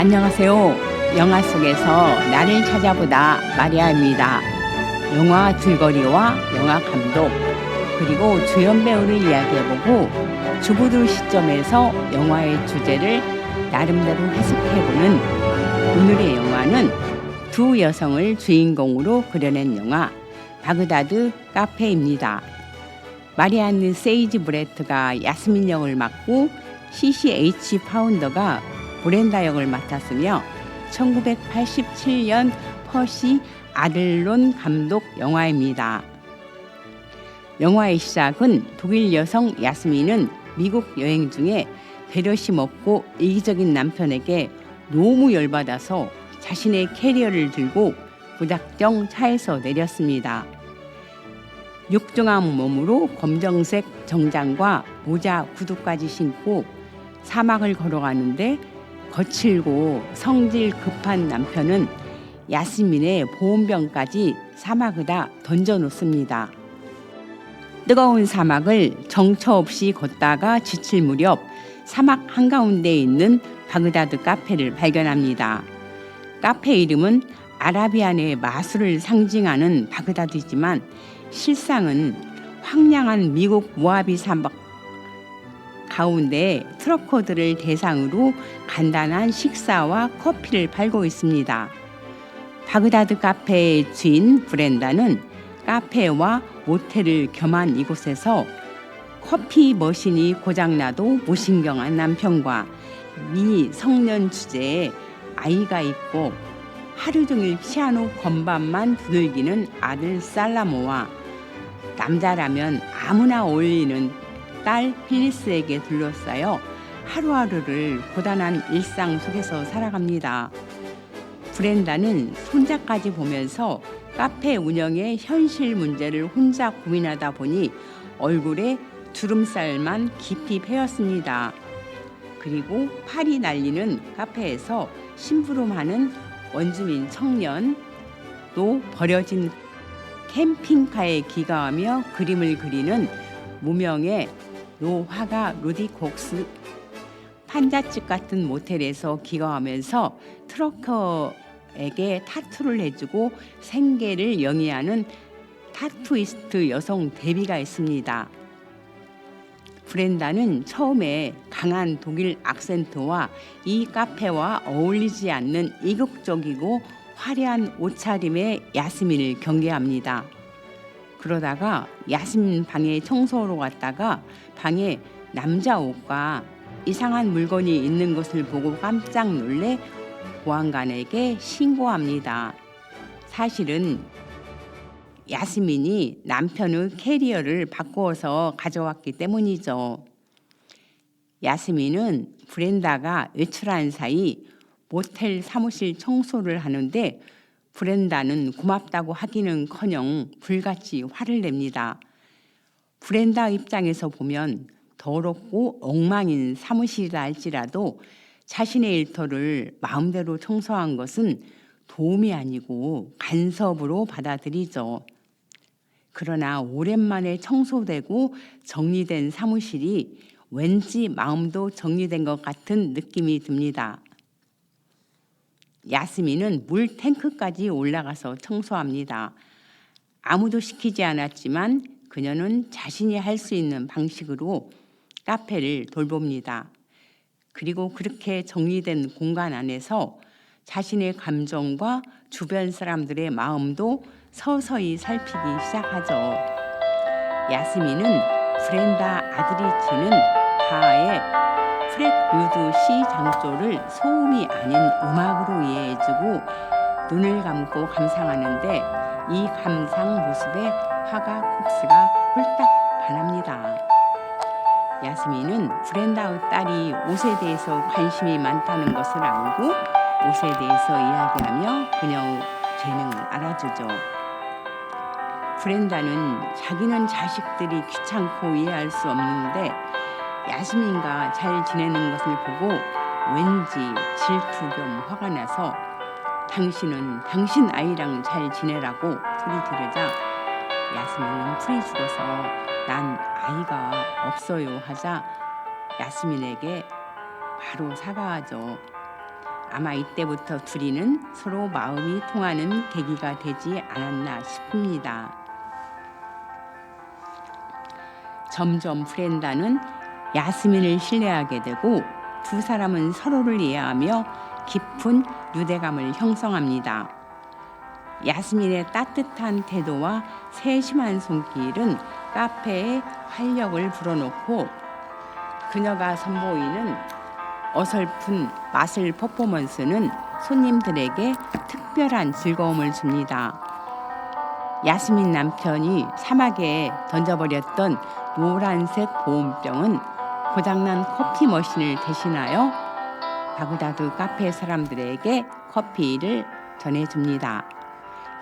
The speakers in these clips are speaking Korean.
안녕하세요. 영화 속에서 나를 찾아보다 마리아입니다. 영화 줄거리와 영화 감독 그리고 주연 배우를 이야기해보고 주부들 시점에서 영화의 주제를 나름대로 해석해보는 오늘의 영화는 두 여성을 주인공으로 그려낸 영화 바그다드 카페입니다. 마리안느 세이지브레트가 야스민 역을 맡고 CCH 파운더가 브렌다 역을 맡았으며 1987년 퍼시 아들론 감독 영화입니다. 영화의 시작은 독일 여성 야스민은 미국 여행 중에 배려심 없고 이기적인 남편에게 너무 열받아서 자신의 캐리어를 들고 무작정 차에서 내렸습니다. 육중한 몸으로 검정색 정장과 모자 구두까지 신고 사막을 걸어가는데 거칠고 성질 급한 남편은 야스민의 보온병까지 사막에다 던져놓습니다. 뜨거운 사막을 정처 없이 걷다가 지칠 무렵 사막 한가운데에 있는 바그다드 카페를 발견합니다. 카페 이름은 아라비안의 마술을 상징하는 바그다드이지만 실상은 황량한 미국 모하비 사막 가운데 트러커들을 대상으로 간단한 식사와 커피를 팔고 있습니다. 바그다드 카페의 주인 브렌다는 카페와 모텔을 겸한 이곳에서 커피 머신이 고장나도 무신경한 남편과 미성년 주제에 아이가 있고 하루 종일 피아노 건반만 두들기는 아들 살라모와 남자라면 아무나 어울리는 딸 필리스에게 둘러싸여 하루하루를 고단한 일상 속에서 살아갑니다. 브렌다는 손자까지 보면서 카페 운영의 현실 문제를 혼자 고민하다 보니 얼굴에 주름살만 깊이 패였습니다. 그리고 팔이 날리는 카페에서 심부름하는 원주민 청년, 또 버려진 캠핑카에 기가하며 그림을 그리는 무명의 노화가 루디 콕스, 판잣집 같은 모텔에서 기거하면서 트러커에게 타투를 해주고 생계를 영위하는 타투이스트 여성 데비가 있습니다. 브렌다는 처음에 강한 독일 악센트와 이 카페와 어울리지 않는 이국적이고 화려한 옷차림의 야스민을 경계합니다. 그러다가 야스민 방에 청소하러 갔다가 방에 남자 옷과 이상한 물건이 있는 것을 보고 깜짝 놀래 보안관에게 신고합니다. 사실은 야스민이 남편의 캐리어를 바꾸어서 가져왔기 때문이죠. 야스민은 브렌다가 외출한 사이 모텔 사무실 청소를 하는데 브렌다는 고맙다고 하기는커녕 불같이 화를 냅니다. 브렌다 입장에서 보면 더럽고 엉망인 사무실이라 할지라도 자신의 일터를 마음대로 청소한 것은 도움이 아니고 간섭으로 받아들이죠. 그러나 오랜만에 청소되고 정리된 사무실이 왠지 마음도 정리된 것 같은 느낌이 듭니다. 야스민은 물 탱크까지 올라가서 청소합니다. 아무도 시키지 않았지만 그녀는 자신이 할 수 있는 방식으로 카페를 돌봅니다. 그리고 그렇게 정리된 공간 안에서 자신의 감정과 주변 사람들의 마음도 서서히 살피기 시작하죠. 야스민은 브렌다 아들이 치는 바하의 프렉류드 시 장조를 소음이 아닌 음악으로 이해해주고 눈을 감고 감상하는데 이 감상 모습에 화가 콕스가 홀딱 반합니다. 야스민은 브렌다의 딸이 옷에 대해서 관심이 많다는 것을 알고 옷에 대해서 이야기하며 그녀의 재능을 알아주죠. 브렌다는 자기는 자식들이 귀찮고 이해할 수 없는데 야스민과 잘 지내는 것을 보고 왠지 질투 겸 화가 나서 당신은 당신 아이랑 잘 지내라고 소리 지르자 야스민은 풀이 죽어서 난 아이가 없어요 하자 야스민에게 바로 사과하죠. 아마 이때부터 둘이는 서로 마음이 통하는 계기가 되지 않았나 싶습니다. 점점 브렌다는 야스민을 신뢰하게 되고 두 사람은 서로를 이해하며 깊은 유대감을 형성합니다. 야스민의 따뜻한 태도와 세심한 손길은 카페에 활력을 불어넣고 그녀가 선보이는 어설픈 마술 퍼포먼스는 손님들에게 특별한 즐거움을 줍니다. 야스민 남편이 사막에 던져버렸던 노란색 보온병은 고장난 커피 머신을 대신하여 바그다드 카페 사람들에게 커피를 전해줍니다.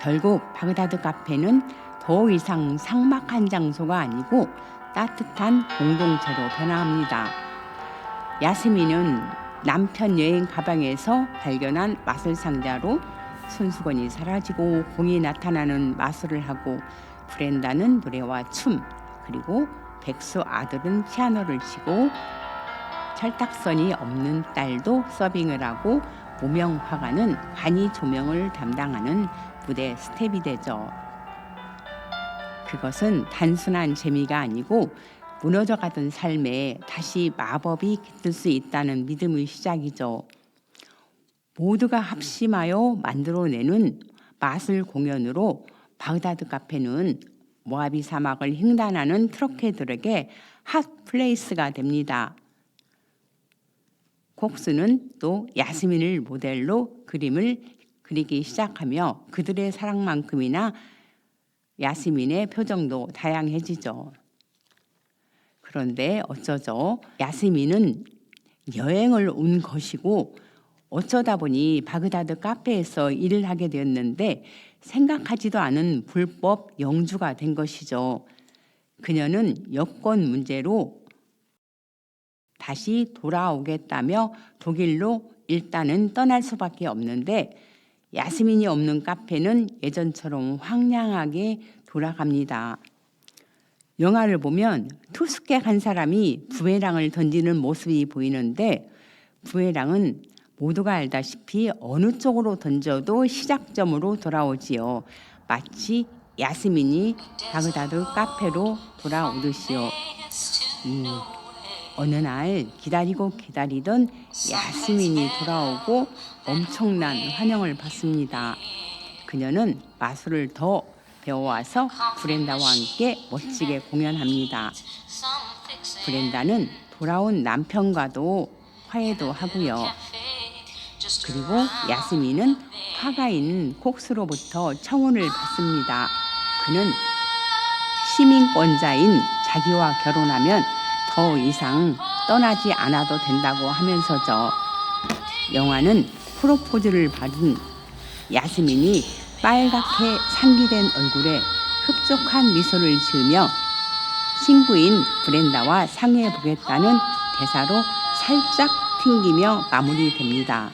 결국 바그다드 카페는 더 이상 삭막한 장소가 아니고 따뜻한 공동체로 변화합니다. 야스민은 남편 여행 가방에서 발견한 마술 상자로 손수건이 사라지고 공이 나타나는 마술을 하고 브렌다는 노래와 춤, 그리고 백수 아들은 피아노를 치고 철딱선이 없는 딸도 서빙을 하고 무명 화가는 관이 조명을 담당하는 무대 스텝이 되죠. 그것은 단순한 재미가 아니고 무너져가던 삶에 다시 마법이 깃들 수 있다는 믿음의 시작이죠. 모두가 합심하여 만들어내는 마술 공연으로 바그다드 카페는 모하비 사막을 횡단하는 트럭키들에게 핫 플레이스가 됩니다. 콕스는 또 야스민을 모델로 그림을 그리기 시작하며 그들의 사랑만큼이나 야스민의 표정도 다양해지죠. 그런데 어쩌죠? 야스민은 여행을 온 것이고 어쩌다 보니 바그다드 카페에서 일을 하게 되었는데 생각하지도 않은 불법 영주가 된 것이죠. 그녀는 여권 문제로 다시 돌아오겠다며 독일로 일단은 떠날 수밖에 없는데 야스민이 없는 카페는 예전처럼 황량하게 돌아갑니다. 영화를 보면 투숙객 한 사람이 부메랑을 던지는 모습이 보이는데 부메랑은 모두가 알다시피 어느 쪽으로 던져도 시작점으로 돌아오지요. 마치 야스민이 바그다드 카페로 돌아오듯이요. 어느 날 기다리고 기다리던 야스민이 돌아오고 엄청난 환영을 받습니다. 그녀는 마술을 더 배워와서 브렌다와 함께 멋지게 공연합니다. 브렌다는 돌아온 남편과도 화해도 하고요. 그리고 야스민은 화가인 콕스로부터 청혼을 받습니다. 그는 시민권자인 자기와 결혼하면 더 이상 떠나지 않아도 된다고 하면서죠. 영화는 프로포즈를 받은 야스민이 빨갛게 상기된 얼굴에 흡족한 미소를 지으며 친구인 브렌다와 상의해보겠다는 대사로 살짝 튕기며 마무리됩니다.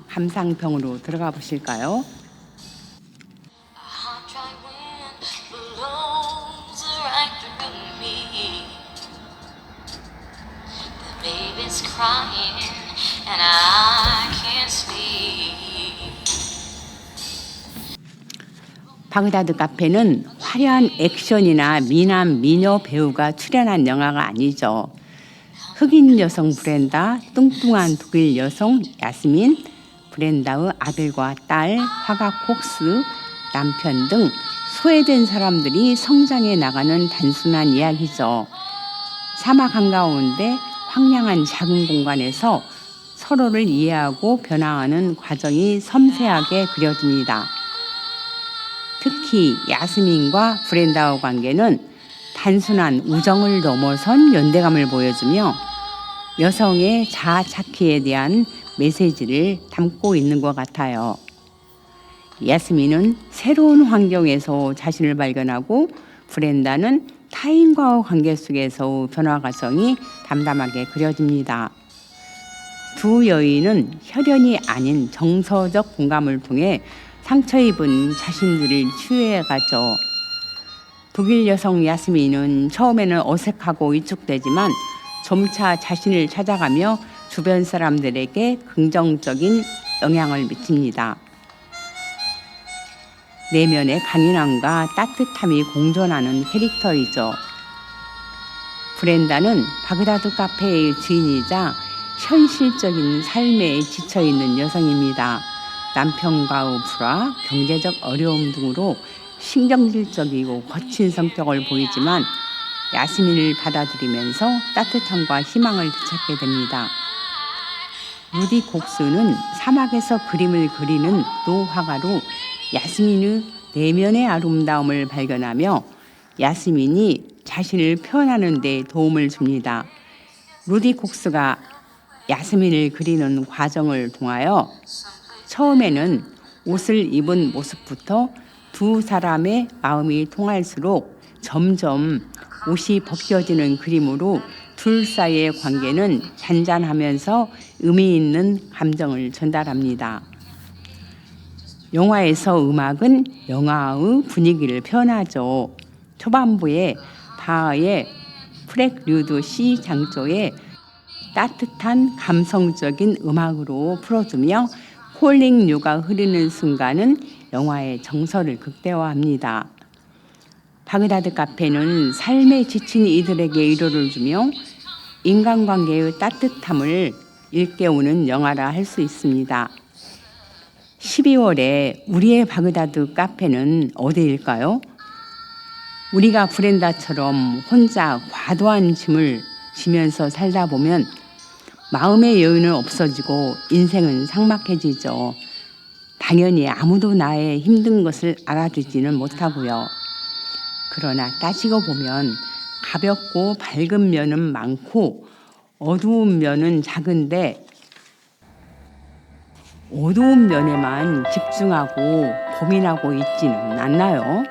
감상평으로 들어가 보실까요? 바그다드 카페는 화려한 액션이나 미남 미녀 배우가 출연한 영화가 아니죠. 흑인 여성 브렌다, 뚱뚱한 독일 여성 야스민, 브렌다의 아들과 딸, 화가 콕스, 남편 등 소외된 사람들이 성장해 나가는 단순한 이야기죠. 사막 한가운데 황량한 작은 공간에서 서로를 이해하고 변화하는 과정이 섬세하게 그려집니다. 특히 야스민과 브렌다의 관계는 단순한 우정을 넘어선 연대감을 보여주며 여성의 자아 찾기에 대한 메시지를 담고 있는 것 같아요. 야스민은 새로운 환경에서 자신을 발견하고 브렌다는 타인과의 관계 속에서 변화 과정이 담담하게 그려집니다. 두 여인은 혈연이 아닌 정서적 공감을 통해 상처 입은 자신들을 치유해가죠. 독일 여성 야스민은 처음에는 어색하고 위축되지만 점차 자신을 찾아가며 주변 사람들에게 긍정적인 영향을 미칩니다. 내면의 강인함과 따뜻함이 공존하는 캐릭터이죠. 브렌다는 바그다드 카페의 주인이자 현실적인 삶에 지쳐있는 여성입니다. 남편과의 불화, 경제적 어려움 등으로 신경질적이고 거친 성격을 보이지만 야스민을 받아들이면서 따뜻함과 희망을 되찾게 됩니다. 루디 곡스는 사막에서 그림을 그리는 노화가로 야스민의 내면의 아름다움을 발견하며 야스민이 자신을 표현하는 데 도움을 줍니다. 루디 곡스가 야스민을 그리는 과정을 통하여 처음에는 옷을 입은 모습부터 두 사람의 마음이 통할수록 점점 옷이 벗겨지는 그림으로 둘 사이의 관계는 잔잔하면서 의미 있는 감정을 전달합니다. 영화에서 음악은 영화의 분위기를 표현하죠. 초반부에 바흐의 프렐류드 C 장조에 따뜻한 감성적인 음악으로 풀어주며 콜링 유가 흐르는 순간은 영화의 정서를 극대화합니다. 바그다드 카페는 삶에 지친 이들에게 위로를 주며 인간관계의 따뜻함을 일깨우는 영화라 할 수 있습니다. 12월에 우리의 바그다드 카페는 어디일까요? 우리가 브렌다처럼 혼자 과도한 짐을 지면서 살다 보면 마음의 여유는 없어지고 인생은 삭막해지죠. 당연히 아무도 나의 힘든 것을 알아주지는 못하고요. 그러나 따지고 보면 가볍고 밝은 면은 많고 어두운 면은 작은데 어두운 면에만 집중하고 고민하고 있지는 않나요?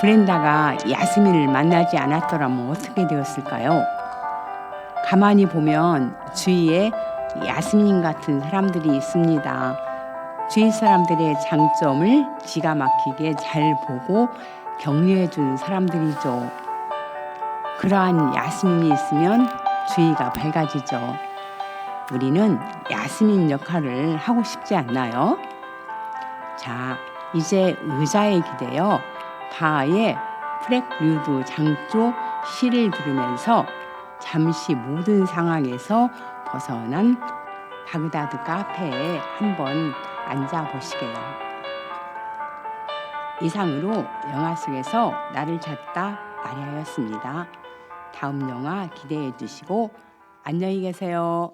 브렌다가 야스민을 만나지 않았더라면 어떻게 되었을까요? 가만히 보면 주위에 야스민 같은 사람들이 있습니다. 주위 사람들의 장점을 기가 막히게 잘 보고 격려해 준 사람들이죠. 그러한 야스민이 있으면 주위가 밝아지죠. 우리는 야스민 역할을 하고 싶지 않나요? 자, 이제 의자에 기대어 바하의 프렐류드 장조 시를 들으면서 잠시 모든 상황에서 벗어난 바그다드 카페에 한번 앉아보시게요. 이상으로 영화 속에서 나를 찾다 마리아였습니다. 다음 영화 기대해 주시고 안녕히 계세요.